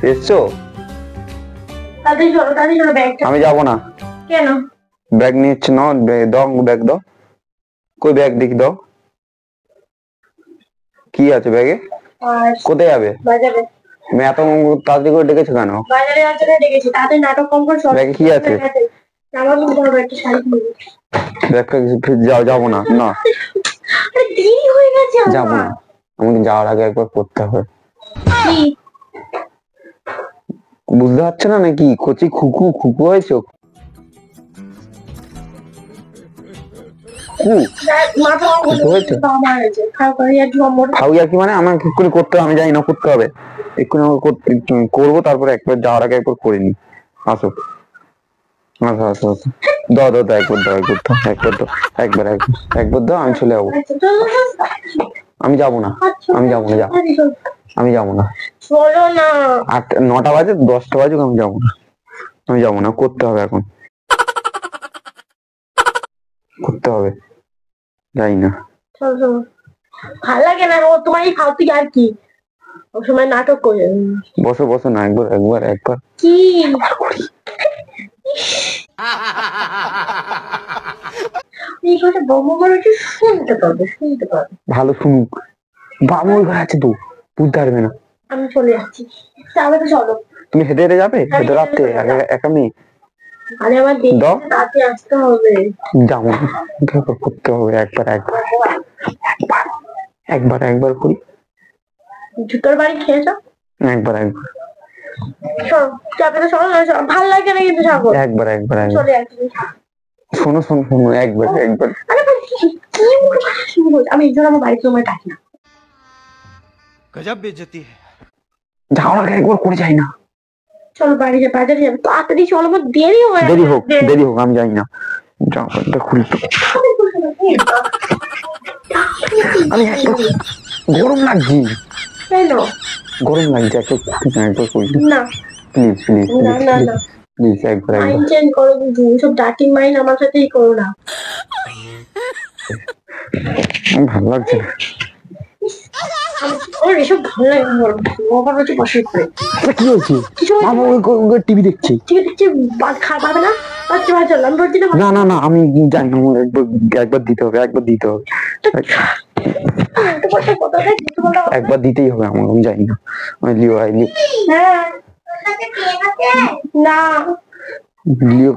এসছো? তাড়াতাড়ি চলো ব্যাগটা। আমি যাবো না। কেন? ব্যাগ নিচ্ছে না, দাও ব্যাগ দাও। কই ব্যাগ দেখি দাও। কি আছে ব্যাগে? কোথায় যাবে? বাজারে। তুমি এত তাড়াতাড়ি করে ডেকেছো কেন? বাজারে যাওয়ার জন্য ডেকেছি, তাড়াতাড়ি নাটক কম করে চলো। ব্যাগে কি আছে? আমার কিনতে হবে একটা শাড়ি কিনবো। ব্যাগটা যাবো না না। আরে দেরি হয়ে গেছে আমার। যাবো না, আমাকে যাওয়ার আগে একবার করতে হবে। কি বুঝতে পারছো না নাকি? কচি খুকু খুকু হয়েছো? মানে আমার এক্ষুনি করতে হবে, আমি জানি না করতে হবে। এক্ষুনি আমাকে করবো, তারপরে একবার যাওয়ার আগে একবার করে নি। আসো আসো আসো আসো, দাও দাও দাও, একবার দাও, একবার দাও, একবার দাও, আমি চলে যাবো। আমি যাবো না, আমি যাবো না, যাও। আমি যাবো না। চলো না। 9টা বাজে 10টা বাজুক, আমি যাবো না, আমি যাবো না। করতে হবে এখন, করতে হবে, যাই না। ভালো লাগে না ও তোমার এই ফালতু আর কি ও সময় নাটক করে। বসো বসো না, একবার কি এই কথা বম্ব করে শুনতে পাবে। ভালো শুনুক, বাবু ওই ঘরে আছে তো, বুঝতে পারবে না। আমি চলে যাচ্ছি, তাহলে তো চলো। তুমি হেঁটে হেঁটে যাবে? হেঁটে রাখতে একা মেয়ে? আরে আমার রাতে আসতে হবে। যাবো না, করতে হবে একবার করি। জুতোর বাড়ি খেয়েছো? একবার ভাল লাগে না কিন্তু একবার চলে যাচ্ছি। শোনো একবার আমি এই জন্য আমার বাড়িতে তোমায় ডাকি না। গজব বেইজ্জতি है। যাওয়ার আগে একবার করে যাই না। চলো বাড়িতে, বাজারে যাবে, তাড়াতাড়ি চলো, আমার দেরি হোক আমি যাই না। জামাটা খুলতো, আমি গরম লাগছে। কেন গরম লাগছে? একবার করি না, প্লিজ প্লিজ একবার মাইন্ড চেঞ্জ করো, কিন্তু সব ডার্টি মাইন্ড আমার সাথেই করো না। ভালো লাগছে না। আমার এসব ভালো লাগে না। আবার হচ্ছে বসে করে কি হয়েছে? মামা ওই টিভি দেখছে। টিভি দেখছে, খাবার না বাচ্চা বাচ্চা আমি বলছি না না না, আমি জানি না, আমার একবার দিতে হবে, একবার দিতেই হবে আমার, আমি জানি না। আমি লিও হ্যাঁ না, লিও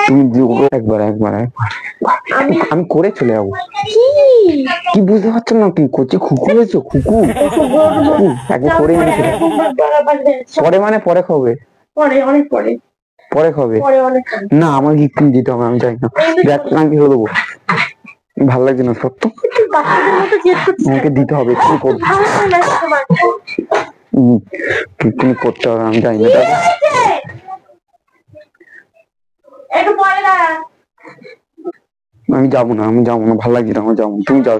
তুমি একবার আমি করে চলে যাবো। কি বুঝতে পারছো না? কি করছি? খুকু হয়েছো? খুকু একবার করে পরে, মানে পরে খাবে, অনেক পরে খাবে না। আমার গিফট দিতে হবে, আমি জানি না। দেখ আমি কি দেবো, ভালো লাগছে না সত্য। আমাকে দিতে হবে, তুমি করতে হবে, আমি জানি না। আমি যাবো না, ভালো লাগছে না আমার, যাবো। তুমি যাও,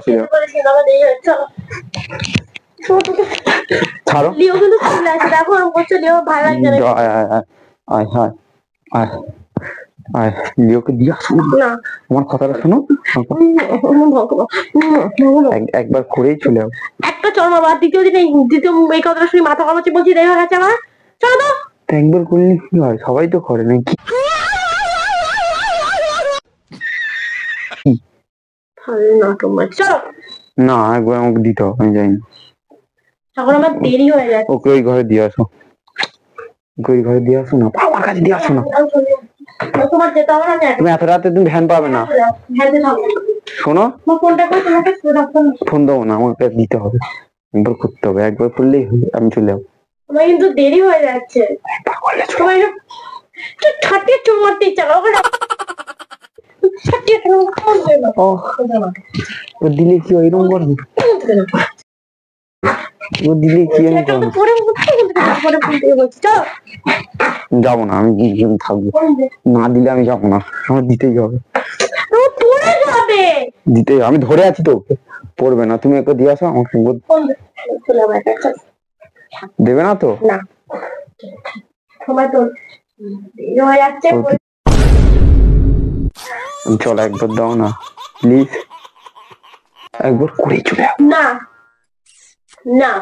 ছাড়ো। লিওকে দিয়ে আসো না, আমার কথাটা শোনো। একবার করেই চলে যাবো। একটা চল বাবা, দ্বিতীয় এই কথাটা শুনে মাথা কামাচ্ছি, বলছি দেখ গেছে আমার। চলো তো, একবার করলে কি হয়? সবাই তো করে নাকি? না, একবার আমাকে দিতে হবে, আমি যাই না। তখন আমার দেরি হয়ে যাচ্ছে। ওকে ওই ঘরে দিয়ে আসো, না, আমার কাছে দিয়ে আসো না। তোমার যেতে হবে না, তুমি এত রাতে তুমি ভ্যান পাবে না। শোনো, ফোন দেবো না, আমাকে দিতে হবে, একবার করতে হবে, একবার করলেই আমি চলে যাবো। আমার কিন্তু দেরি হয়ে যাচ্ছে। ছাটিয়ে চুল মারতে ইচ্ছা ও দিলে কি ওইরকম করবে? ও দিলে কি আমি যাবো না, আমি থাকবো না। দিলে আমি যাবো না, আমার দিতেই হবে। আমি ধরে আছি তো, পড়বে না। তুমি একটু দিয়ে আসো আমাকে। দেবে না তো? চল একবার দাও না প্লিজ, একবার করে চলে যাও না।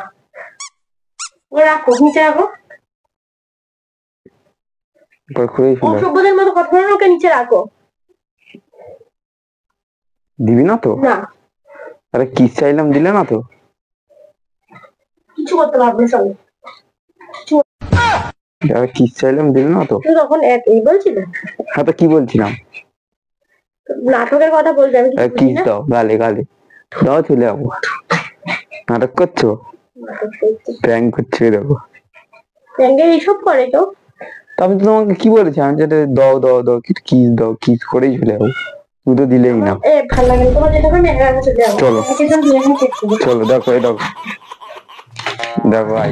ও রাখো, নিচে রাখো। খুলেই ফেলে অসভ্যদের মতো কথা বলে ওকে নিচে রাখো। দিবি না তো? না, আরে কিস চাইলাম, দিলে না তো? কিছু করতে পারবে না, চলো। আরে কিস চাইলাম, দিলে না তো? তুই তখন এই বলছিস? হ্যাঁ, তো কি বলছিলাম? নাটকের কথা বলছি আমি, কিছু বুঝি কিস না। দাও, গালে গালে দাও, চলে যাবো। নাটক করছো, নাটক করছি। প্র্যাঙ্ক করছো, এই দেখো। ব্যাংকের এইসব করে তো। তা আমি তো তোমাকে কি বলেছি, আমি যেটা দাও দাও দাও, কিস দাও, কিস করেই চলে যাবো। তুমি তো দিলেই না। ভালো লাগে না তোমার, যেটা করে একা একা চলে যাবো। চলো। আমাকে যখন দিয়ে এখানে চেক করবো। চলো, দেখো এই দেখো, দেখো ভাই।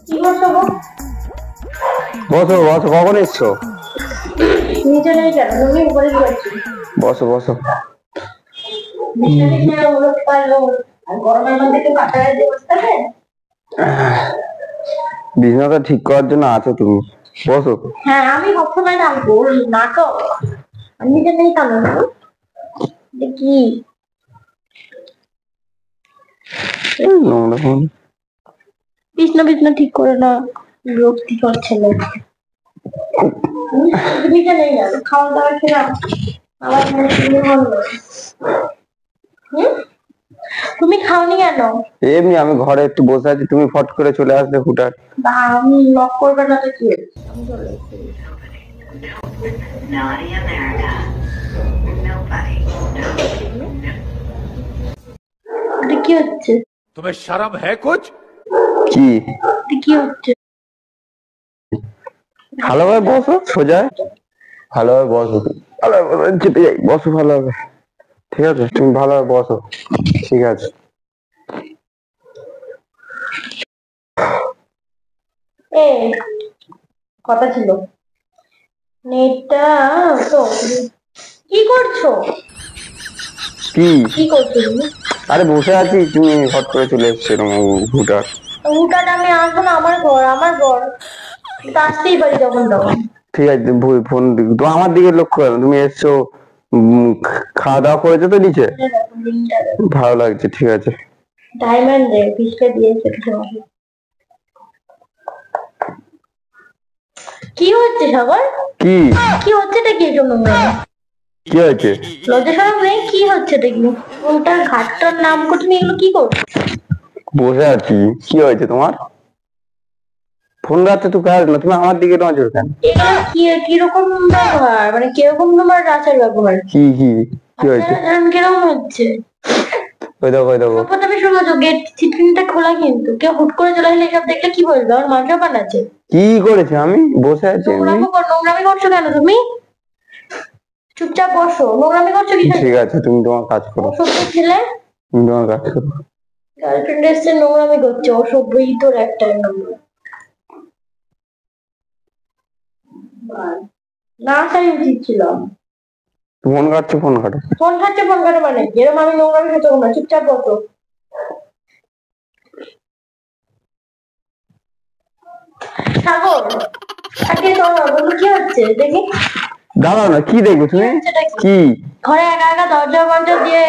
কি করছো গো? বসো বসো, কখন এসছো? নিচে নেই কেন, তুমি উপরে কি করছো? বসো বসো। বিছানা টিছানা উলট পারলো, আর গরমের মধ্যে কেউ কাটায় দিয়ে বসতে হবে? বিছানাটা ঠিক করার জন্য আছো তুমি, বসো। হ্যাঁ, আমি সবসময় থাকবো। নাটক আমি নিচে নেই কেন? কি নোংরা ফোন। বিছনা বিছনা ঠিক করে না, বিরক্তি করছে না। নিচে নেই না, খাওয়া দাওয়া খেলাম, আবার তুমি খাওনি কেন? এমনি আমি ঘরে একটু বসে আছি, তুমি ফট করে চলে আসলে হুটার। আমি লক করবে না তো কি হয়েছে? আমি চলে এসেছি। Melody America. Nobody. এটা কি হচ্ছে? तुम्हें शर्म है कुछ? কি এটা কি হচ্ছে? ভালোভাবে বসো, সোজা ভালোভাবে বসো, ভালোভাবে বসো, চেপে যাই, বসো ভালোভাবে। ঠিক আছে, তুমি ভালোভাবে বসো। ঠিক আছে। এ কথা ছিল নেটটা তো। কি করছো? কি কি করছো তুমি? আরে বসে আছি, তুমি হট করে চলে এসছো এরকম হুটার। উল্টাটা আমি আসবো না, আমার ঘর আমার ঘর, তো আসতেই পারি যখন তখন। ঠিক আছে, ফোন তো আমার দিকে লক্ষ্য করো, তুমি এসছো, খাওয়া দাওয়া করেছো তো নিচে? ভালো লাগছে, ঠিক আছে। ডায়মন্ড রে পিসটা দিয়েছে তোমাকে। কি হচ্ছে সাগর? কি কি হচ্ছে এটা? কি জন্য কি হয়েছে? লজ্জা শরম নেই? কি হচ্ছে এটা? কি কোনটার ঘাটটার নাম করছো? এগুলো কি করছো? বসে আছি, কি হয়েছে তোমার? ফোন রাখতে তো কাজ না, তুমি আমার দিকে নজর কেন? এগুলো কি কিরকম ব্যবহার, মানে কিরকম তোমার আচার ব্যবহার? কি কি কি হয়েছে? কিরকম হচ্ছে? ওই দেখো, ওই দেখো। প্রথমে শুরু করছো, গেট চিটকিনিটা খোলা, কিন্তু কেউ হুট করে চলে আসলে এসব দেখলে কি বলবে? আমার মান সম্মান আছে। কি করেছে? আমি বসে আছি এমনি। নোংরামি করছো কেন তুমি? চুপচাপ বসো। নোংরামি করছো কি? ঠিক আছে, তুমি তোমার কাজ করো, অসভ্য ছেলে। তুমি তোমার কাজ করো। গার্লফ্রেন্ড এসে নোংরামি করছে, অসভ্যই তোর একটা নম্বর। না আসারই উচিত ছিল। ফোন কাটছো, ফোন কাটো। ফোন খাচ্ছে, ফোন কাটে মানে কি? এরকম আমি নোংরামি খেতে না, চুপচাপ বসো। সাগর আজকে বন্ধু কি হচ্ছে দেখি? দাঁড়াও না, কি দেখবো তুমি? সেটা কি? কি ঘরে একা একা দরজা ফরজা দিয়ে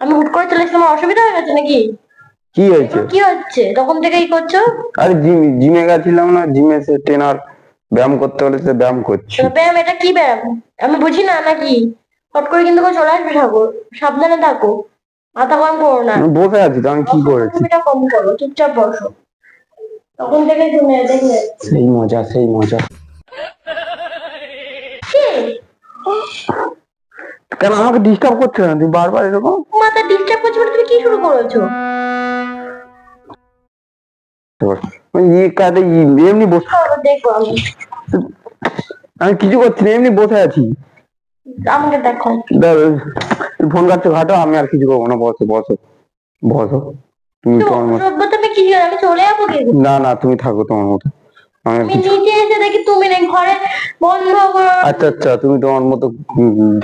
আমি হুট করে চলে এসেছি, আমার অসুবিধা হয়ে গেছে নাকি? কি হয়েছে? কি হচ্ছে তখন থেকেই করছো? আরে জিমে গেছিলাম না, জিমে সে ট্রেনার ব্যায়াম করতে বলেছে, ব্যায়াম করছি। ব্যায়াম? এটা কি ব্যায়াম? আমি বুঝি না নাকি? হট করে কিন্তু কেউ চলে আসবে সাগর, সাবধানে থাকো, মাথা গরম করো না। আমি বসে আছি তো, আমি কি করেছি? এটা কম করো, চুপচাপ বসো। তখন থেকে শুনে দেখলে সেই মজা, সেই মজা। কি কেন আমাকে ডিস্টার্ব করছো না তুমি বারবার এরকম? মাথা ডিস্টার্ব করছো? তুমি কি শুরু করেছো? এমনি বসে, দেখবো আমি। আমি কিছু করছি না, এমনি বসে আছি। আমাকে দেখো। ফোন কাটছো, ঘাটো, আমি আর কিছু করবো না, বসো বসো বসো। তুমি তোমার মতো। তুমি কি আমি চলে যাবো কি? না না, তুমি থাকো তোমার মতো। আমি আর আমি কিছু। নিচে এসে দেখি তুমি নেই ঘরে, বন্ধ করো। আচ্ছা আচ্ছা, তুমি তোমার মতো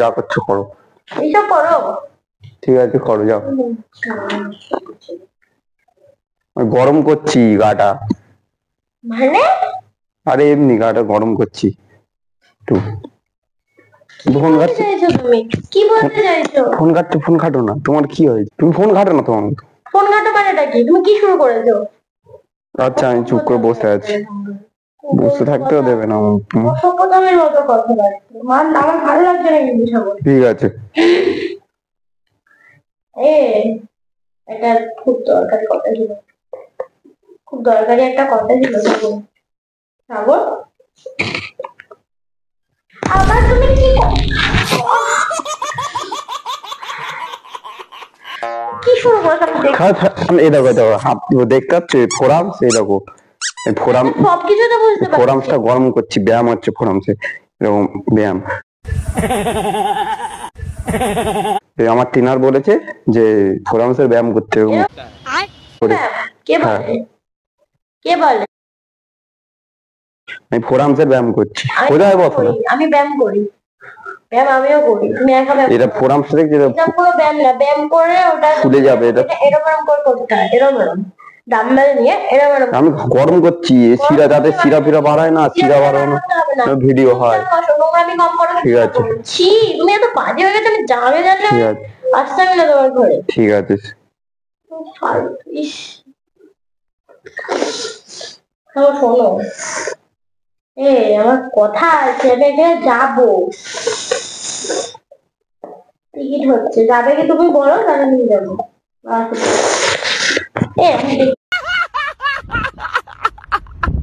যা করছো করো। এইসব করো? ঠিক আছে, করো, যাও। আমি গরম করছি গাটা। মানে? আরে এমনি গাটা গরম করছি একটু। ফোন বলতে কাটছো, চাইছো তুমি? কি বলতে চাইছো? ফোন কাটছো, ফোন কাটো না, তোমার কি হয়েছে? তুমি ফোন কাটো না তোমার মতো। ফোন ঘাটা মানেটা কি? তুমি কি শুরু করেছো? আচ্ছা আমি চুপ করে বসে আছি, বসে থাকতেও দেবে না আমাকে। অসভ্যতামের মতো কথা লাগছে আমার ভালো লাগছে না কিন্তু সাগর। ঠিক আছে, এ এটা খুব দরকারি কথা ছিল, খুব দরকারি একটা কথা ছিল সাগর। সাগর আবার তুমি কি কি শুরু করছো? আমি দেখছি এই দেখো এই দেখো হাত দেখতে পাচ্ছ ফোরাম, সেই দেখো এই ফোরাম, সবকিছু তো বুঝতে পারছি। ফোরামসটা গরম করছি, ব্যায়াম হচ্ছে ফোরামসে, এরকম ব্যায়াম। এই আমার ট্রেনার বলেছে যে ফোরামসের ব্যায়াম করতে এরকম করে। কে বলে? কে বলে? আমি ফোরামসের ব্যায়াম করছি, আমি কোথায় ব্যায়াম বসো না? করি, আমি ব্যায়াম করি, ব্যায়াম আমিও করি, তুমি একা ব্যায়াম এটা করো। ফোরামস থেকে এটা কোনো ব্যায়াম না, ব্যায়াম করে ওটা ফুলে যাবে এটা। এরকম এরকম করে করতে হয়, এরকম এরকম ডাম্বেল নিয়ে এরকম এরকম। আমি গরম করছি, শিরা যাতে শিরা ফিরা বাড়ায় না, শিরা বাড়ানো ভিডিও হয়। নোংরামি কম করো। ঠিক আছে। ছি, তুমি এত বাজে হয়ে গেছো, আমি জানে জানলে ঠিক আছে আসতাম না তোমার ঘরে। ঠিক আছে। ফালতু, ইস। শোনো, আমার কথা আছে, আমি এখানে যাবো, টিকিট হচ্ছে, যাবে কি তুমি বলো, তাহলে নিয়ে যাবো। আমি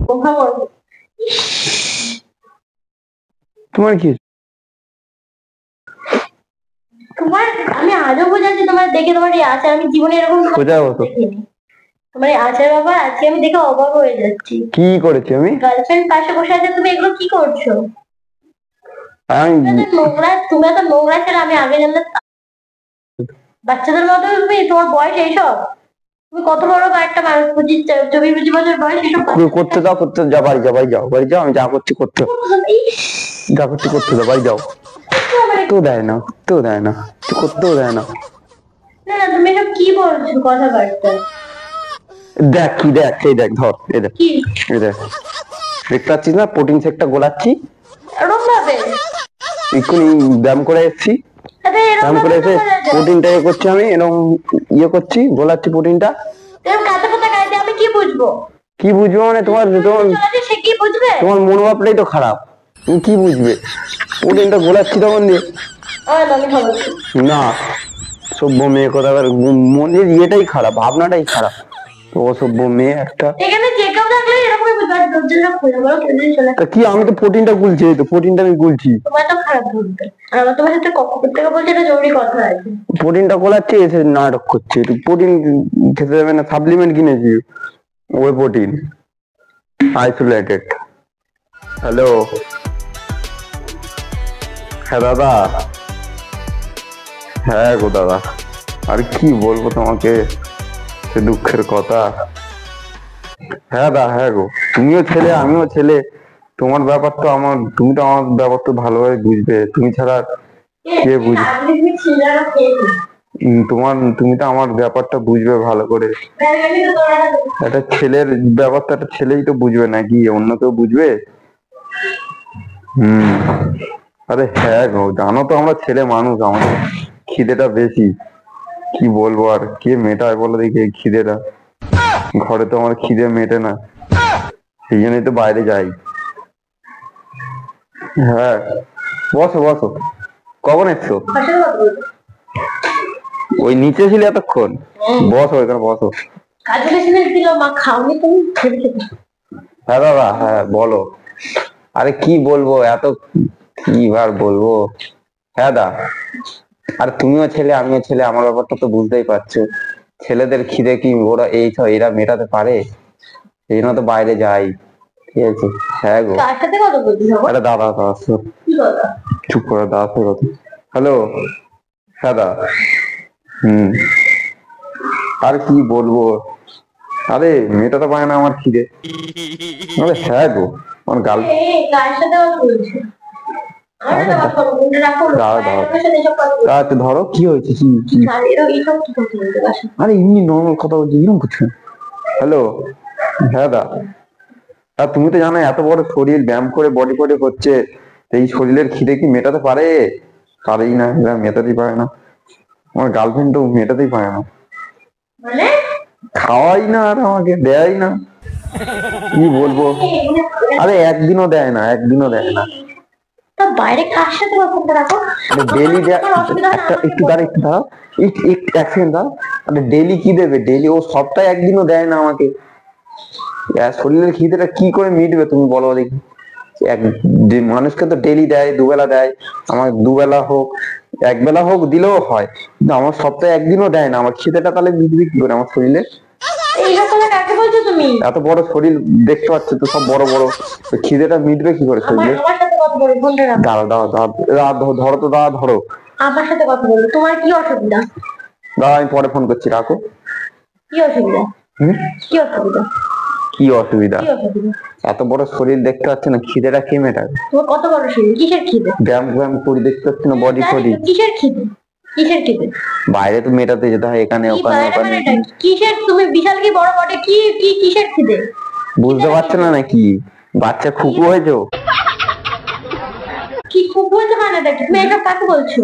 কথা বলবো। তোমার কি তোমার আমি আজও বোঝাচ্ছি, তোমার দেখে তোমার এই আচার, আমি জীবনে এরকম কোথায় বসো? দেখিনি। তোমার এই আচার ব্যাপার আজকে আমি দেখে অবাক হয়ে যাচ্ছি। কি করেছি আমি? গার্লফ্রেন্ড পাশে বসে আছে, তুমি এগুলো কি করছো? আমি তুমি এত নোংরা ছেলে, আমি আগে জানলে। বাচ্চাদের মতো তুমি, তোমার বয়স এইসব? তুমি কত বড় একটা মানুষ, 25-24 বছর বয়স, এসব করতে দাও, করতে যাও, বাড়ি যাও, বাড়ি যাও, বাড়ি যাও, আমি যা করছি করতে দাও। যা করছি করতে দাও, বাড়ি যাও। তো দেয় না, তো দেয় না, তো করতেও দেয় না। না না, তুমি এসব কি বলছো কথাবার্তা? দেখ কি, দেখ এই দেখ, ধর এই দেখ, কি এই দেখ, দেখতে পাচ্ছিস না প্রোটিন শেকটা গোলাচ্ছি, এরকম ভাবে? এক্ষুনি ব্যায়াম করে এসেছি, ব্যায়াম করে এসে প্রোটিনটা ইয়ে করছি, আমি এরকম ইয়ে করছি, গোলাচ্ছি প্রোটিনটা। কাঁচা পাতা গাইতে আমি কি বুঝবো? কি বুঝবো মানে তোমার সে কি বুঝবে? তোমার মনোভাবটাই তো খারাপ, তুমি কি বুঝবে? প্রোটিনটা গোলাচ্ছি তখন দিয়ে। আমি খাবো না, সভ্য মেয়ে কথা, মনের ইয়েটাই খারাপ, ভাবনাটাই খারাপ, তো অসভ্য মেয়ে একটা। এখানে চেকআপ থাকলে এরকমই বুঝবে, আর দরজাটা খুলে বলো কেন চলে। তা কি, আমি তো প্রোটিনটা গুলছি, এই তো প্রোটিনটা আমি গুলছি। তোমার তো খারাপ ধরবে, আর আমার তোমার সাথে কখন থেকে বলছে, এটা জরুরি কথা আছে। প্রোটিনটা গোলাচ্ছি, এসে নাটক করছে, একটু প্রোটিন খেতে দেবে না, সাপ্লিমেন্ট কিনেছি, ওই প্রোটিন আইসোলেটেড। হ্যালো, হ্যাঁ দাদা, হ্যাঁ গো দাদা, আর কি বলবো তোমাকে, সে দুঃখের কথা। হ্যাঁ দা, হ্যাঁ গো, তুমিও ছেলে আমিও ছেলে, তোমার ব্যাপার তো আমার, তুমি তো আমার ব্যাপার তো ভালোভাবে বুঝবে, তুমি ছাড়া কে বুঝবে? তুমি তো আমার ব্যাপারটা বুঝবে ভালো করে। একটা ছেলের ব্যাপারটা একটা ছেলেই তো বুঝবে, নাকি অন্য কেউ বুঝবে? আরে হ্যাঁ গো, জানো তো আমরা ছেলে মানুষ, আমাদের খিদেটা বেশি, কি বলবো আর, কে মেটায় বলো দেখি এই খিদেটা? ঘরে তো আমার খিদে মেটে না, সেই জন্যই তো বাইরে যাই। হ্যাঁ, বসো বসো, কখন এসছো? ওই নিচে ছিলে এতক্ষণ, বসো এখানে বসো। কাজে দিল মা, খাওনি তুমি? হ্যাঁ দাদা, হ্যাঁ বলো। আরে কি বলবো, এত কি আর বলবো। হ্যাঁ দা, আর তুমিও ছেলে আমিও ছেলে, আমার ব্যাপারটা তো বুঝতেই পারছো, ছেলেদের খিদে কি ওরা এই তো এরা মেটাতে পারে, এই জন্য তো বাইরে যাই। ঠিক আছে, হ্যাঁ গো। কার সাথে কথা বলছিস? আরে দাদা দাদা, কি কথা? চুপ করে, দাদা সাথে কথা। হ্যালো, হ্যাঁ দা, আর কি বলবো, আরে মেটাতে পারে না আমার খিদে। আরে হ্যাঁ গো, আমার গাল। কার সাথে কথা বলছিস? আচ্ছা ধরো, কি হয়েছে, কি কি? আরে এমনি নর্মাল কথা বলছি, এরকম কিছু। হ্যালো, হ্যাঁ দা, আর তুমি তো জানো এত বড় শরীর, ব্যায়াম করে বডি ফডি হচ্ছে, এই শরীরের খিদে কি মেটাতে পারে? পারেই না, এরা মেটাতেই পারে না, আমার গার্লফ্রেন্ড তো মেটাতেই পারে না, মানে খাওয়াই না আর আমাকে দেয় না। কি বলবো, আরে একদিনও দেয় না, একদিনও দেয় না। তা বাইরে কার সাথে ফোনটা রাখো? আরে ডেলি আমার অসুবিধা হয় না, একটা আমাকে একটু বলো। দাঁড়া, একটু দাঁড়া, এক সেকেন্ড দাঁড়া। আরে ডেলি কি দেবে? ডেলি ও সপ্তাহে একদিনও দেয় না আমাকে। শরীরের খিদেটা কি করে মিটবে তুমি বলো দেখি? এক মানুষকে তো ডেলি দেয়, দুবেলা দেয়। আমার দুবেলা হোক, একবেলা হোক দিলেও হয়, কিন্তু আমার সপ্তাহে একদিনও দেয় না। আমার খিদেটা তাহলে মিটবে কি করে আমার শরীরে? এইসব কথা কাকে বলছো তুমি? এত বড় শরীর দেখতে পাচ্ছ তো, সব বড় বড়, তো খিদেটা মিটবে কি করে আমার শরীরে? আমার সাথে কথা বলো, ফোনটা রাখো। দাঁড়া দাঁড়া দাঁড়া দাঁড়া, ধরো তো দাঁড়া, ধরো। আমার সাথে কথা বলো, তোমার কি অসুবিধা? দাঁড়া আমি পরে ফোন করছি, রাখো। কি অসুবিধা? হুম? কি অসুবিধা? কি অসুবিধা? কি অসুবিধা? এত বড় শরীর দেখতে পাচ্ছ না, খিদেটা কে মেটাবে? তোমার কত বড় শরীর, কিসের খিদে? ব্যায়াম ব্যায়াম করি দেখতে পাচ্ছ না, বডি জানি ফডি। তো, কিসের খিদে? কিসের খিদে? বাইরে তো মেটাতে যেতে হয়, এখানে কি ওখানে বাইরে ওখানে। মানে এটা? কিসের, তুমি বিশাল কি বড় বটে, কি কি কিসের খিদে? বুঝতে পারছো না নাকি? বাচ্চা খুকু হয়েছো? কি খুব বলতে মানে দেখি, তুমি এসব কাকে বলছো?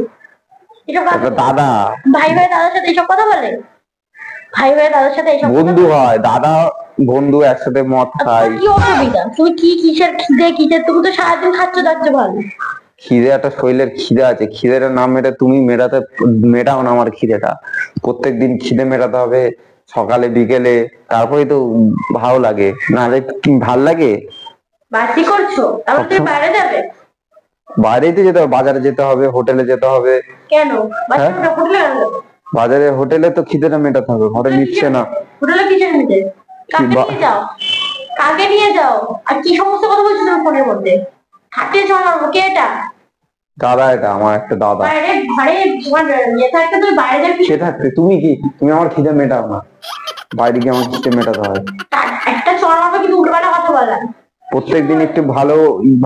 এসব কাকে একটা বলছো? দাদা, ভাই ভাই দাদার সাথে এসব কথা বলে? ভাই ভাই দাদার সাথে এসব কথা বন্ধু বলে? হয়, দাদা বন্ধু একসাথে মদ আর খাই। তোমার কি অসুবিধা? তুমি কি কিসের খিদে, কিসের, তুমি তো সারাদিন খাচ্ছ দাচ্ছ ভালো। খিদে, একটা শরীরের খিদে আছে, খিদেটা না মেটে তুমি মেটাও না আমার খিদেটা। প্রত্যেকদিন খিদে মেটাতে হবে, সকালে বিকেলে, তারপরে তো ভালো লাগে, নাহলে কি ভাল লাগে? বাড়তি করছো, তাহলে তুমি বাইরে যাবে বাইরেই তো যেতে হবে, বাজারে যেতে হবে, হোটেলে যেতে হবে। কেন? হ্যাঁ? বাচ্চাটা হোটেলে গেল? বাজারে হোটেলে তো খিদেটা মেটাতে হবে, ঘরে নিচ্ছে না। হোটেলে কিসের নিতে? কাকে বা- নিয়ে যাও? কাকে নিয়ে যাও? আর কি সমস্ত কথা বলছো তুমি ফোনের মধ্যে? হাতে জমাবো, কে এটা? দাদা, এটা আমার একটা দাদা। বাইরে ঘরে তোমার ইয়ে থাকতে তুমি বাইরে যাবে সে থাকতে তুমি কি, তুমি আমার খিদে মেটাও না, বাইরে গিয়ে আমার খিদে মেটাতে হয়। একটা জমাবো, কিন্তু উল্টোপাল্টা কথা বলা। প্রত্যেকদিন একটু ভালো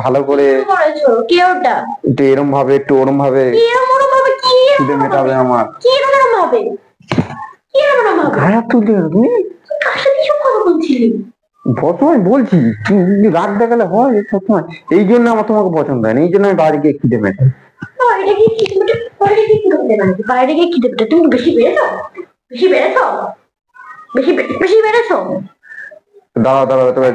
ভালো করে, কি করেছো? কে ওটা? একটু এরম ভাবে একটু ওরম ভাবে কি এরকম ওরকম ভাবে? কি খিদে মেটাবে আমার। কি এরকম ওরকম ভাবে? কি এরকম ওরকম ভাবে? গায়ে হাত তুললে কেন তুমি? কার সাথে এসব কথা বলছিলি? বর্তমানে বলছি, তুমি রাগ দেখালে হয় সবসময়। এই জন্য আমার তোমাকে পছন্দ হয় না, এই জন্য আমি বাইরে গিয়ে খিদে মেটাই। বাইরে গিয়ে কি তুমি, বাইরে গিয়ে কি করতে পারবে? বাইরে গিয়ে কি দেবে? তুমি বেশি বেড়েছো? বেশি বেড়েছো? বেশি বেড়েছো? দাঁড়াও দাঁড়াও, তবে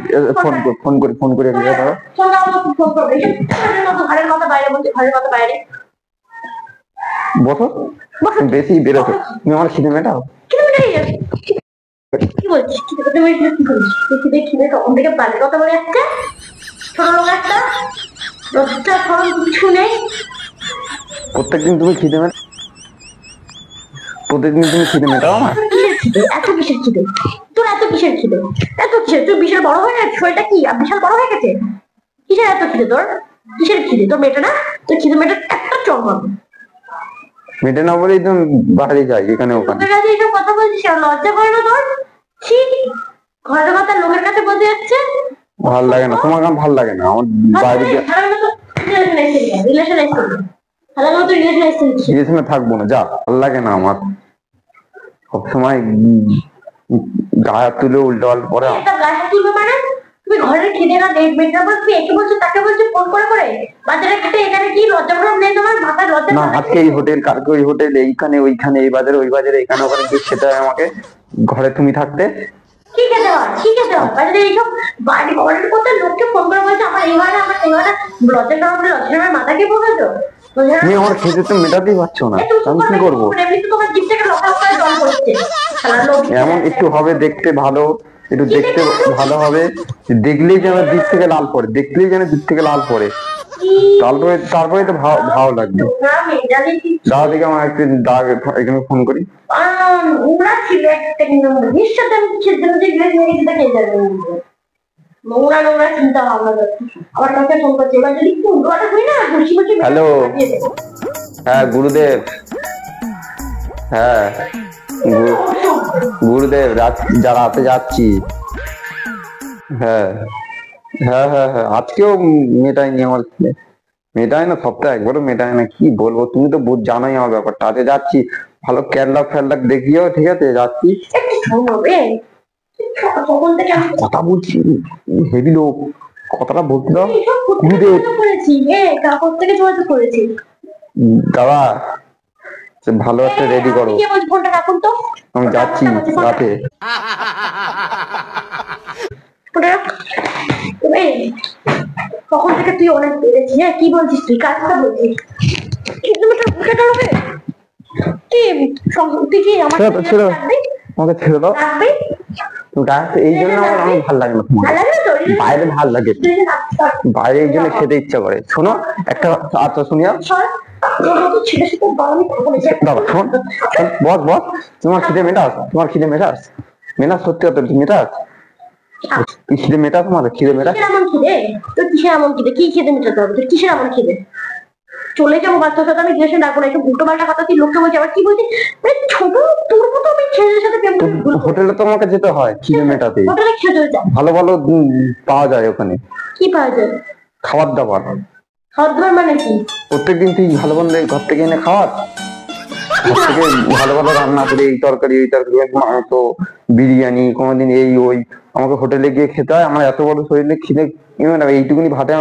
ফোন করে দাঁড়াও। ফোন দাও, আমাকে ফোন করবে। এসব ঘরের কথা বাইরে বলছে, ঘরের কথা বাইরে। বসো, তুমি বেশি বেরোছো, তুমি আমার খিদে মেটাও। কিন্তু মেটাই যাচ্ছে। কি বলছিস? কি কথা, তুমি এসব কি বলছিস? খিদে খিদে তখন থেকে বাজে কথা বলে যাচ্ছে। ছোট লোক একটা, লজ্জা শরম কিছু নেই। প্রত্যেকদিন তুমি খিদে মেটাও, প্রত্যেকদিন তুমি খিদে মেটাও আমার। কিসের খিদে? এত কিসের খিদে? তোর এত কিসের খিদে? এত কিসের? তুই বিশাল বড় হয়ে গেছে, শরীরটা কি আর বিশাল বড় হয়ে গেছে? কিসের এত খিদে তোর? কিসের খিদে তোর? মেটে না? তোর খিদে মেটে একটা চল মারবো। মেটে না বলেই তো বাইরে যাই, এখানে ওখানে। লোকের কাছে এইসব কথা বলছিস, আর লজ্জা করে না তোর? ছি, ঘরের কথা লোকের কাছে বলতে যাচ্ছে। ভাল লাগে না তোমাকে, আমার ভাল লাগে না আমার বাইরে গিয়ে। রিলেশন রিলেশনে থাকবো না, যা, ভাল লাগে না আমার সবসময় গায়ে হাত তুলে উল্টো পাল্টা পরে। একটা গায়ে হাত তুলবে মানে? তুমি ঘরের খিদে না দেখবে না, তুমি একে বলছো তাকে বলছো, ফোন করে করে বাজারে খেতে। এখানে কি লজ্জা ভরম নেই তোমার? মাথায় লজ্জা না, ভরম নেই? আজকে এই হোটেল, কালকে ওই হোটেল, এইখানে ওইখানে, এই বাজারে ওই বাজারে, এখানে ওখানে গিয়ে খেতে হয় আমাকে। ঘরে তুমি থাকতে কি খেতে হয়? কি খেতে হয়? বাজারে এইসব বাড়ি ঘরের কথা লোককে ফোন করে বলছে আমার এইবারে, আমার এইবারে। লজ্জা শরম করে, লজ্জা শরমের মাথা কি পড়েছো? তুমি আমার খেতে তো মেটাতেই পারছো না, আমি কি করবো? এমনিতে তোমার জিভ থেকে লজ্জা করে জল পড়ছে। শালা লোক। এমন একটু হবে দেখতে ভালো, একটু দেখতে ভালো হবে, দেখলেই যেন দিক থেকে লাল পড়ে, দেখলেই যেন দিক থেকে লাল পড়ে, তারপরে তো ভালো লাগবে। দাদা থেকে আমার একটু এখানে ফোন করি। নোংরা ছিল একটা, কিন্তু নিশ্চয় আমি কিসের জন্য যে গ্রেস মেরে দিতে খেয়ে যাবে। নোংরা নোংরা চিন্তা ভাবনা করছি। আমার কাছে ফোন করছে, এবার যদি একটু উল্টোটা হই না, ঘুষি ঘুষি হ্যালো। হ্যাঁ গুরুদেব, হ্যাঁ গুরুদেব, রাতে যাচ্ছি। হ্যাঁ হ্যাঁ হ্যাঁ হ্যাঁ, আজকেও মেটায়নি আমার খিদে। মেটায় না, সপ্তাহে একবারও মেটায় না, কি বলবো, তুমি তো জানোই আমার ব্যাপারটা। আজকে যাচ্ছি, ভালো ক্যারলাক ফ্যারলাক দেখিও, ঠিক আছে যাচ্ছি। হবে তখন থেকে আমি কথা বলছি, হেভি লোক, কথাটা বলতে দাও। এইসব করতে গুরুদেব, করেছি, কাপড় থেকে যোগাযোগ করেছি। দাদা সে ভালো একটা রেডি করো, কে বলছি ফোনটা রাখুন তো। আমি যাচ্ছি রাতে। ফোনটা কালকে তুই অনেক বেড়েছিস। হ্যাঁ কি বলছিস তুই? কার কথা বলছিস? কিলোমিটার বুকেটা হবে কি? তুই কি আমার ছেড়ে দাও, ছেড়ে দাও। রাখবি? আমাকে ছেড়ে দাও। রাখবি? এই জন্য আমার ভালো লাগে না তোমার। ভালো লাগে না তোর? বাইরে ভাল লাগে, বাইরে এই জন্য খেতে ইচ্ছা করে। শোনো একটা, আচ্ছা শুনিয়া তোর মতো ছেলের সাথে বাড়ামি খাবো না। দাদা শোন, শোন, বস বস, তোমার খিদে মেটাস, তোমার খিদে মেটাস, মেটাস, সত্যি কথা মেটাস, তুই খিদে মেটাস, তোমার খিদে মেটাস। কিসের এমন খিদে? তোর কিসের এমন খিদে? কি খেতে মেটাতে হবে? তোর কিসের এমন খিদে? চলে যাবো বাচ্চার সাথে, আমি রিলেশন রাখবো না। একটু উল্টো পাল্টা কথা তুই লোককে বলছি, আবার কি বলছিস? মানে ছোট তোর মতো আমি ছেলেদের সাথে প্রেম করে ভুল করবো? হোটেলে তো আমাকে যেতে হয় খিদে মেটাতে, হোটেলে খেতে যা। ভালো ভালো পাওয়া যায় ওখানে কি পাওয়া যায়? খাবার দাবার। খাওয়ার দাওয়ার মানে কি? প্রত্যেকদিন তুই ভালো ভালো ঘর থেকে এনে খাওয়ার, ঘর থেকে ভালো ভালো রান্না করে এই তরকারি ওই তরকারি, মাংস, বিরিয়ানি, কোনোদিন এই ওই, আমাকে হোটেলে গিয়ে খেতে হয়। আমার এত বড় শরীরে খিদে এইটুকুনি ভাতে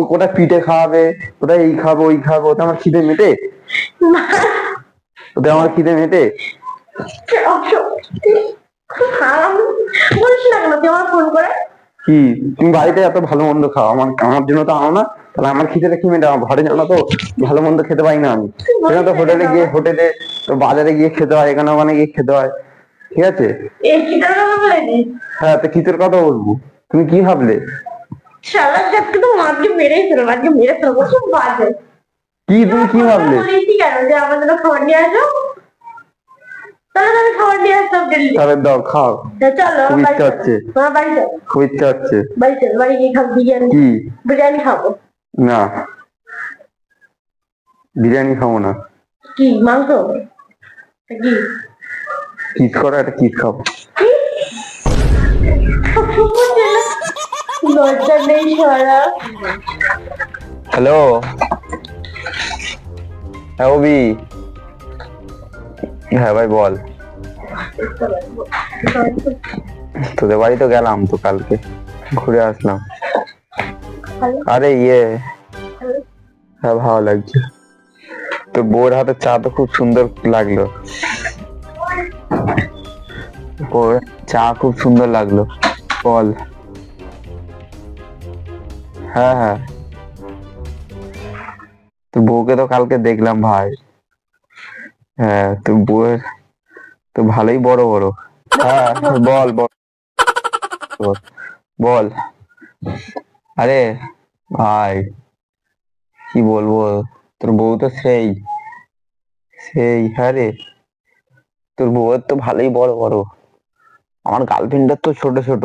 কোটা পিঠে খাওয়াবে, ওটা এই খাবো ওই খাবো, ওটা আমার খিদে মেটে? ওটা আমার খিদে মেটে? হারাম বলিস না কেন তুই আমার ফোন করে? কি তুমি বাড়িতে এত ভালো মন্দ খাও, আমার জন্য তো আনো না? তাহলে আমার খিদেটা কি মেটে? আমার ঘরে জানো তো ভালো মন্দ খেতে পাই না আমি, সেখানে তো হোটেলে তো বাজারে গিয়ে খেতে হয়, এখানে ওখানে গিয়ে খেতে হয়, ঠিক আছে? এই কিটার কথা বলেনি? হ্যাঁ, তো কিসের কথা বলবো? তুমি কি ভাবলে? সারা জাতকে তো মাকে মেরেই ফেলবো, আজকে মেরে ফেলবো। খুব বাজে। কি তুমি কি ভাবলে? বলেছি কেন যে আমার জন্য খাবার নিয়ে আসো? তাহলে তো আমি খাবার নিয়ে আসতাম ডেলি। তাহলে দাও খাও, চলো খুব বাড়ি ইচ্ছা চলো। হচ্ছে, আমার বাড়ি চলো, খুব ইচ্ছা হচ্ছে। বাড়ি চলো, বাড়ি গিয়ে খাবো বিরিয়ানি। কি? বিরিয়ানি খাবো। না, বিরিয়ানি খাবো না। কি মাংস? কি কিস করো, একটা কিস খাবো। লজ্জা নেই সরা? হ্যালো, হ্যাঁ অবি, হ্যাঁ ভাই বল। তোদের বাড়ি তো গেলাম তো কালকে, ঘুরে আসলাম। আরে হ্যাঁ ভালো লাগছে। তোর বউর হাতে চা তো খুব সুন্দর লাগলো, ওর চা খুব সুন্দর লাগলো। বল। হ্যাঁ হ্যাঁ, তোর বউকে তো কালকে দেখলাম ভাই। হ্যাঁ, তোর বউয়ের তো ভালোই বড় বড়। হ্যাঁ বল বল বল বল। আরে ভাই কি বলবো, তোর বউ তো সেই সেই হ্যাঁ রে, তোর বউয়ের তো ভালোই বড় বড়, আমার গার্লফ্রেন্ডের তো ছোট ছোট।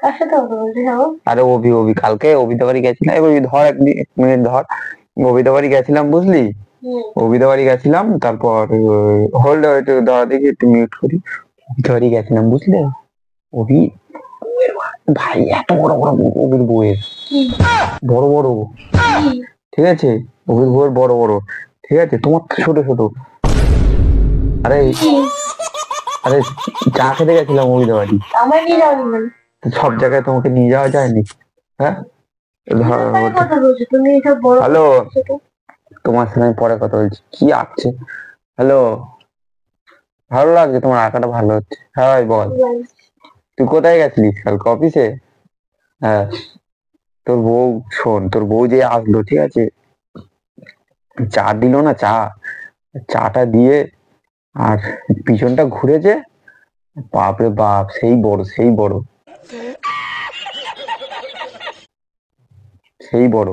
কার সাথে কথা বলছিস? আরে অভি কালকে অভিদের বাড়ি গেছিলাম, এবার ধর এক মিনিট ধর, অভিদের বাড়ি গেছিলাম বুঝলি, অভিদের বাড়ি গেছিলাম, তারপর হোল্ড একটু দাঁড়া দেখি, একটু মিউট করি। অভিদের বাড়ি গেছিলাম বুঝলে, অভি ভাই এত বড় বড় অভির বউয়ের, বড় বড়, ঠিক আছে? অভির বউয়ের বড় বড়, ঠিক আছে? তোমার তো ছোট ছোট। আরে আরে চা খেতে গেছিলাম অভিদের বাড়ি। আমার নিয়ে যাওনি মানে? সব জায়গায় তোমাকে নিয়ে যাওয়া যায়নি, হ্যাঁ? কথা বলছো তুমি? এসব বড় হ্যালো, তোমার সঙ্গে আমি পরে কথা বলছি। কি আসছে? হ্যালো, ভালো লাগছে তোমার আঁকাটা, ভালো হচ্ছে। হ্যাঁ ভাই বল, তুই কোথায় গেছিলিস কালকে? অফিসে? হ্যাঁ, তোর বউ শোন, তোর বউ যে আসলো, ঠিক আছে, চা দিল না, চাটা দিয়ে আর পিছনটা ঘুরেছে, বাপরে বাপ, সেই বড় সেই বড় সেই বড়।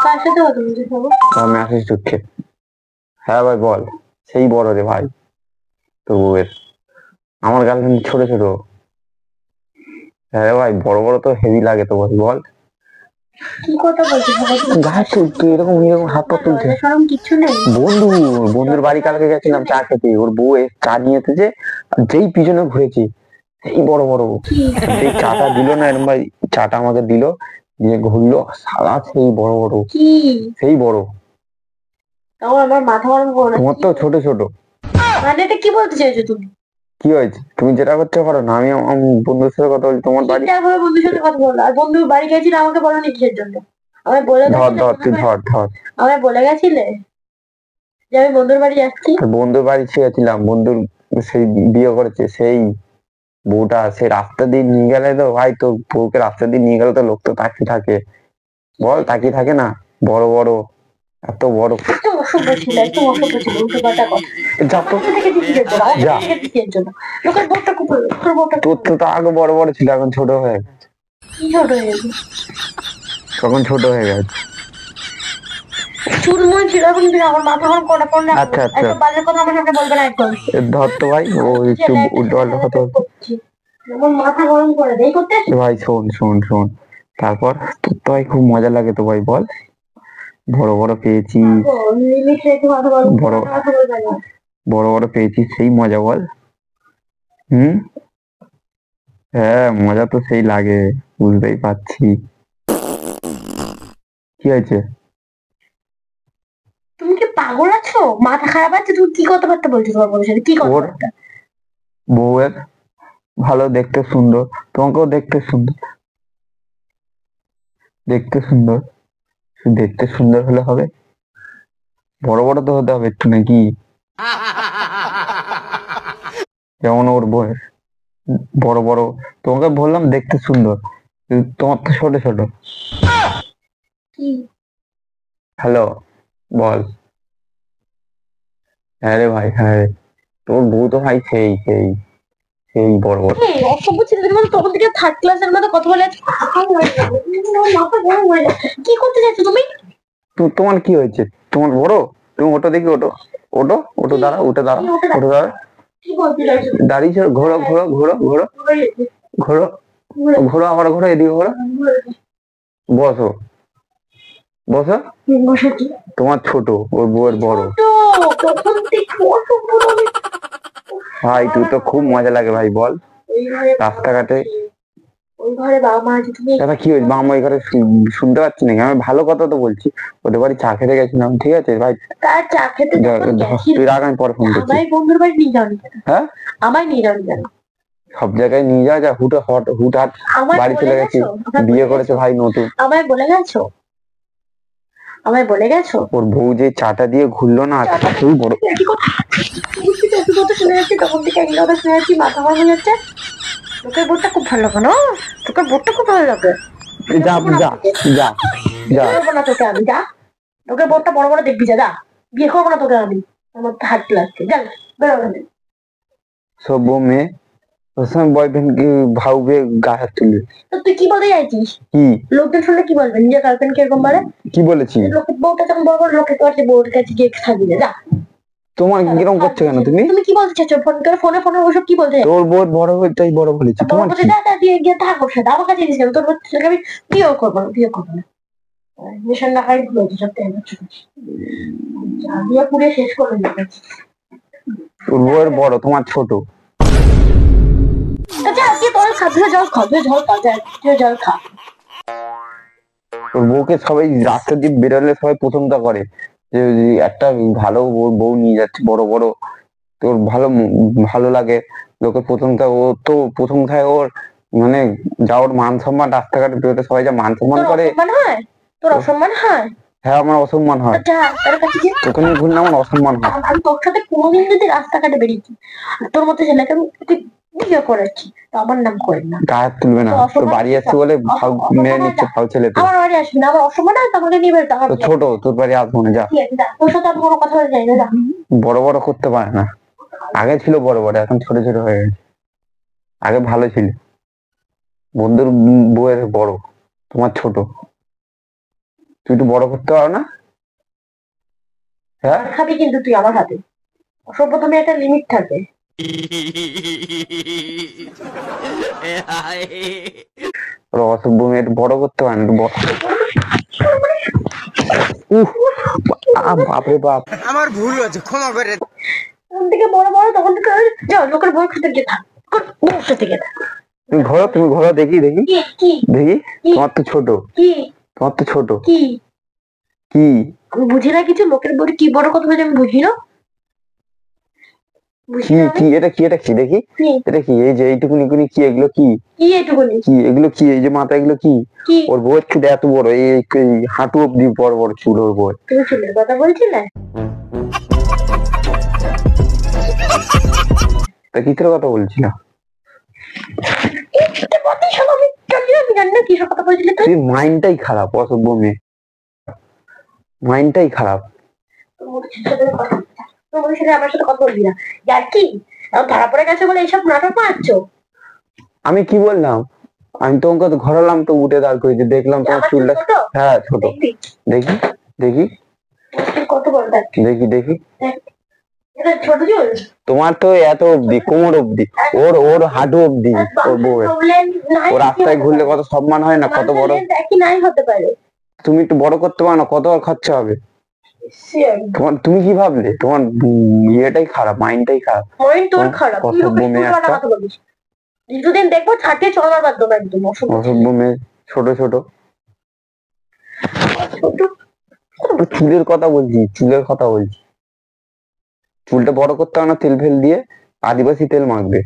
কার সাথে কথা বলছিস? মেসেজ ঢুকছে। হ্যাঁ ভাই বল, সেই বড় রে ভাই তোর বউয়ের, আমার গার্লফ্রেন্ড ছোট ছোট। হ্যাঁ ভাই, বড় বড় তো হেভি লাগে তো ভাই, বল। কি কথা বলছিস? গাছ তুই এরকম এরকম হাত পা তুলছে। সরম কিচ্ছু নেই। বন্ধুর বাড়ি কালকে গেছিলাম চা খেতে, ওর বউ চা নিয়ে এসেছে, আর যেই পিছনে ঘুরেছি সেই বড় বড়, যেই চাটা দিল না এরকম ভাই, চাটা আমাকে দিল, দিয়ে ঘুরলো সারা, সেই বড় বড়, কি সেই বড়। তখন আমার মাথা গরম করো না। তোমার তো ছোট ছোট। মানে এটা কি বলতে চাইছো তুমি? কি হয়েছে? তুমি যেটা করতে পারো না, আমি আমার বন্ধুর সাথে কথা বলছি। তোমার বাড়ি বন্ধুর সাথে কথা বললো, আর বন্ধু বাড়ি গেছিল, আমাকে বলোনি কিসের জন্য? আমি বলে ধর ধর তুই ধর ধর, আমায় বলে গেছিলে যে আমি বন্ধুর বাড়ি যাচ্ছি? বন্ধুর বাড়ি ছিলাম, বন্ধুর সেই বিয়ে করেছে সেই বউটা সে রাস্তা দিয়ে নিয়ে গেলে তো ভাই, তো বউকে রাস্তা দিয়ে নিয়ে গেলে তো লোক তো তাকিয়ে থাকে, বল তাকিয়ে থাকে না? বড় বড়, এত বড়। একটু অসভ্য ছিল, একটু অসভ্য ছিল, উল্টো পাল্টা কথা। যা তো, আমাকে দেখে কিসের জন্য? আমাকে যা। দেখে কিসের জন্য? লোকের বউটা খুব, তোর বউটা তোর তো আগে বড় বড় ছিল, এখন ছোট হয়ে গেছে। কি ছোট হয়ে গেছে? তখন ছোট হয়ে গেছে। চুলমুল ছিল, এখন কিন্তু আমার মাথা গরম করে কোন না। আচ্ছা, আচ্ছা। এত বাজে কথা আমার সামনে বলবে না একদম। এ ধর তো ভাই, ও একটু উল্টো পাল্টা কথা বলছে। আমার মাথা গরম করে দেই করতে। এ ভাই শোন শোন শোন, তারপর তোর তো ভাই খুব মজা লাগে তো ভাই, বল। বড় বড় পেয়েছি, লিমিট রেখে কথা বল, বড় কথা বলবে না। বড় বড় পেয়েছি, সেই মজা বল। হ্যাঁ, মজা তো সেই লাগে, বুঝতেই পারছি। কি হয়েছে? তুমি কি পাগল আছো? মাথা খারাপ আছে? তুমি কি কথাবার্তা বলছো তোমার বউয়ের সাথে? কি কথাবার্তা? বউয়ের ভালো, দেখতে সুন্দর, তোমাকেও দেখতে সুন্দর, দেখতে সুন্দর। শুধু দেখতে সুন্দর হলে হবে? বড় বড় তো হতে হবে একটু নাকি? যেমন ওর বউয়ের বড় বড়। তোমাকে বললাম দেখতে সুন্দর, কিন্তু তোমার তো ছোট ছোট। কি? হ্যালো, বল। হ্যাঁ রে ভাই, হ্যাঁ রে। তোর বউ তো ভাই সেই সেই সেই বড় বড়। এই অসভ্য ছেলেদের মতো তখন থেকে থার্ড ক্লাসের মতো কথা বলে যাচ্ছ। আমার মাথা গরম হয়ে যাচ্ছে। কি করতে চাইছো তুমি? তোমার কি হয়েছে? তোমার বড়? তুমি ওটো দেখি, ওটো ওটো ওটো, দাঁড়া, উঠে দাঁড়া, ওটো দাঁড়া, কি বলতে চাইছো? দাঁড়িয়েছো, ঘোরো ঘোরো ঘোরো ঘোরো ঘোরো ঘোরো, আবার ঘোরো, এদিকে ঘোরো, বসো বসো। বসেছি। তোমার ছোট, ওর বউয়ের বড়। তো তখন থেকে অসভ্য আমি। ভাই তুই তো খুব মজা লাগে ভাই, বল। ওই ঘরে রাস্তাঘাটে ওই ঘরে বাবা মা আছে, তুমি দাদা কি হয়েছে? মামা এখানে শুনতে পাচ্ছি নাকি? আমি ভালো কথা তো বলছি, ওদের বাড়ি চা খেতে গেছিলাম, ঠিক আছে ভাই? তার চা খেতে যখন গেছি, তুই রাখ, আমি পরে ফোন করছি। আমায় বন্ধুর বাড়ি নিয়ে যাওনি কেন? হ্যাঁ, আমায় নিয়ে যাওনি কেন? সব জায়গায় নিয়ে যাওয়া যায়, হুটহাট আমায় বাড়ি বলে চলে গেছি, গেছো? আমায় বিয়ে বলে করেছে গেছো? ভাই নতুন। আমায় বলে গেছো? আমায় বলে গেছো? ওর বউ যে চাটা দিয়ে ঘুরলো না, খুবই বড়। একই কথা, বুঝছি তো, একই কথা শুনে যাচ্ছি, তখন থেকে একই কথা শুনে যাচ্ছি, মাথা গরম হয়ে যাচ্ছে। তোকের বোটটা খুব ভালো লাগে না? তোকের বোটটা খুব ভালো লাগে। যা যা যা যা। করবো না তোকে আমি, যা। তোকে বোটটা বড় বড় দেখবি, যা যা। বিয়ে করবো না তোকে আমি, আমার তো হাত লাগছে, যা বেরো এখান থেকে। সভ্য মেয়ে, ওর সঙ্গে বয়ফ্রেন্ড কি ভাববে, গায়ে হাত তুলবে। তো তুই কি বলতে চাইছিস? কি লোকজন শুনলে কি বলবে? নিজের গার্লফ্রেন্ড কিরকম বলে? কি বলেছি? লোকের বউটা যখন বড় বড় লোকের কাছে, বউর কাছে গিয়ে থাকবি না, যা। তোমার কিরকম করছো কেন তুমি? তুমি কি বলতে চাইছো? ফোন করে ফোনে ফোনে ওসব কি বলতে চাইছো? তোর বউ বড় হইতেই বড় বলেছি, তোমার কি? যা যা, দিয়ে গিয়ে থাক ওর সাথে, আমার কাছে জিনিস কেন? তোর ছেলেকে আমি বিয়েও করবো না, বিয়ে করবো না। মিশন না খাই বলছি সব টাইম হচ্ছে, বিয়ে পুড়ে শেষ করে দিতে। তোর বউয়ের বড়, তোমার ছোট। যা গিয়ে তোর খাদ্য জল খা, তুই জল খা, যা তুই জল খা। তোর বউকে সবাই রাস্তা দিয়ে বেরোলে সবাই প্রশংসা করে যে যে একটা ভালো বউ নিয়ে যাচ্ছে, বড় বড়। তোর ভালো লাগে, লোকের প্রশংসা, ও তো প্রশংসায় ওর মানে যা ওর মান সম্মান, রাস্তাঘাটে বেরোতে সবাই যা মান সম্মান তোর করে। অসম্মান হয়? তোর অসম্মান হয়? হ্যাঁ, আমার অসম্মান হয়। যা তার কাছে গিয়ে। তোকে নিয়ে ঘুরলে আমার অসম্মান হয়। আমি তোর সাথে কোনোদিন যদি রাস্তাঘাটে বেরিয়েছি, আর তোর মতো ছেলেকে আমি তুই বিয়ে করেছি, তো আমার নাম করেন না। গায়ে হাত তুলবে না, তোর বাড়ি আসছে বলে ভাও মেরে নিচ্ছে, ভাও ছেলে তো। আমার বাড়ি আসবি না, আমার অসম্মান হয়, তোমাকে নিয়ে বেরোতে হবে। তো ছোট, তোর বাড়ি আসবো না, যা। ঠিক আছে, যা। তোর সাথে আমি কোনো কথা বলতে চাই না, যা। বড় বড় করতে পারে না, আগে ছিল বড় বড়, এখন ছোট ছোট হয়ে গেছে। আগে ভালো ছিল, বন্ধুর বউয়ের বড়, তোমার ছোট। তুই একটু বড় করতে পারো না? হ্যাঁ, খাবি কিন্তু তুই আমার হাতে। অসভ্য, তুমি একটা লিমিট থাকে। ওর অসভ্য মেয়ে, একটু বড় করতে পারে না, একটু বড়। উফ, বাপরে বাপ। আমার ভুল হয়েছে, ক্ষমা করে। তখন থেকে বড় বড়, তখন থেকে যাও লোকের বউয়ের সাথে গিয়ে থাক, বউয়ের সাথে গিয়ে থাক। তুমি ঘোরো, দেখি দেখি কি কি দেখি। তোমার তো ছোট, কি তোমার তো ছোট। কি? কি আমি বুঝি না কিছু, লোকের বউয়ের কি বড় কথা বলে আমি বুঝি না, বুঝি কি না কি আমি। এটা কি, এটা কি দেখি, কি এটা কি? এই যে এইটুকুনি কুনি কি, এগুলো কি? কি এটুকুনি? কি এগুলো কি? এই যে মাথা, এগুলো কি? কি? ওর বউয়ের চুল এত বড়, এই হাঁটু অব্দি বড় বড় চুল ওর বউয়ের। তুমি চুলের কথা বলছিলে? তা কিসের কথা বলছিলাম? কতই শোনো, আমি জানি না কিসের কথা বলছিলি তুই। তুই মাইন্ডটাই খারাপ, অসভ্য মেয়ে, মাইন্ডটাই খারাপ। তোর সাথে আমার সাথে কথা বলবি না, যার কি ধরা পড়ে গেছে বলে এইসব নাটক মারছো। আমি কি বললাম? আমি তোমাকে তো ঘোরালাম, তো উঠে দাঁড় করেছি, দেখলাম তোমার আমার চুলটা। ছোট? হ্যাঁ ছোট। দেখবি? দেখি দেখি কত বড় দেখ। দেখি দেখি। দেখ, এটা ছোট চুল। তোমার তো এত অব্দি, কোমর অব্দি, ওর ওর হাঁটু অব্দি, ওর বউয়ের। ও রাস্তায় ঘুরলে কত সম্মান হয় না, কত বড়। একই নাই হতে পারে। তুমি একটু বড় করতে পারো না, কত আর খরচা হবে Sure. তোমার? তুমি কি ভাবলে? তোমার ইয়েটাই খারাপ, মাইন্ডটাই খারাপ। মইন তোর খারাপ, তুই অসভ্য ওকে মেয়ে চুল কাটা একটা। কথা বলিস। কিছুদিন দেখবো ছাটিয়ে চলার বাধ্য একদম অসুখ। অসভ্য মেয়ে, ছোট ছোট। ছোট চুলের কথা বলছি, চুলের কথা বলছি। চুলটা বড় করতে হবে না, তেল ফেল দিয়ে আদিবাসী তেল মাখবে,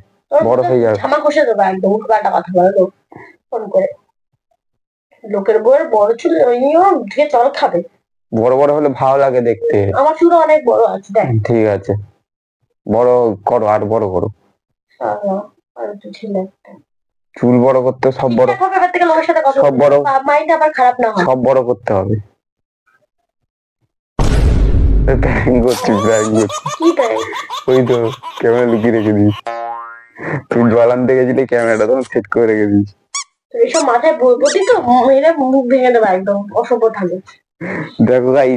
বড় হয়ে যাবে। জামা কষে দেবো একদম, উল্টোপাল্টা কথা বলো ফোন করে। লোকের বউয়ের বড় চুল ওই নিয়েও ধুয়ে জল খাবে। বড় বড় হলে ভালো লাগে দেখতে। আমার চুল অনেক বড় আছে দেখ। ঠিক আছে, বড় করো, আর বড় করো। আর একটু ঢিলে একটা। চুল বড় করতে সব বড়, ঠিকঠাক হবে, এবার থেকে লোকের সাথে কথা সব বড়। মাইন্ড আবার খারাপ না হয়। সব বড় করতে হবে। প্র্যাঙ্ক করছি, প্র্যাঙ্ক করছি। কি দেয়? ওই তো ক্যামেরা লুকিয়ে রেখে দিস। তুই জল আনতে গেছিলি, ক্যামেরাটা তখন সেট করে রেখে দিস। এইসব মাথায় বলবি তো মেয়েরা মুখ ভেঙে দেবে একদম, অসভ্য থাকে। দেখো গাই,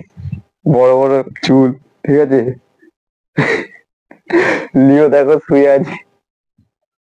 বড় বড় চুল, ঠিক আছে। লিও দেখো শুয়ে আছে।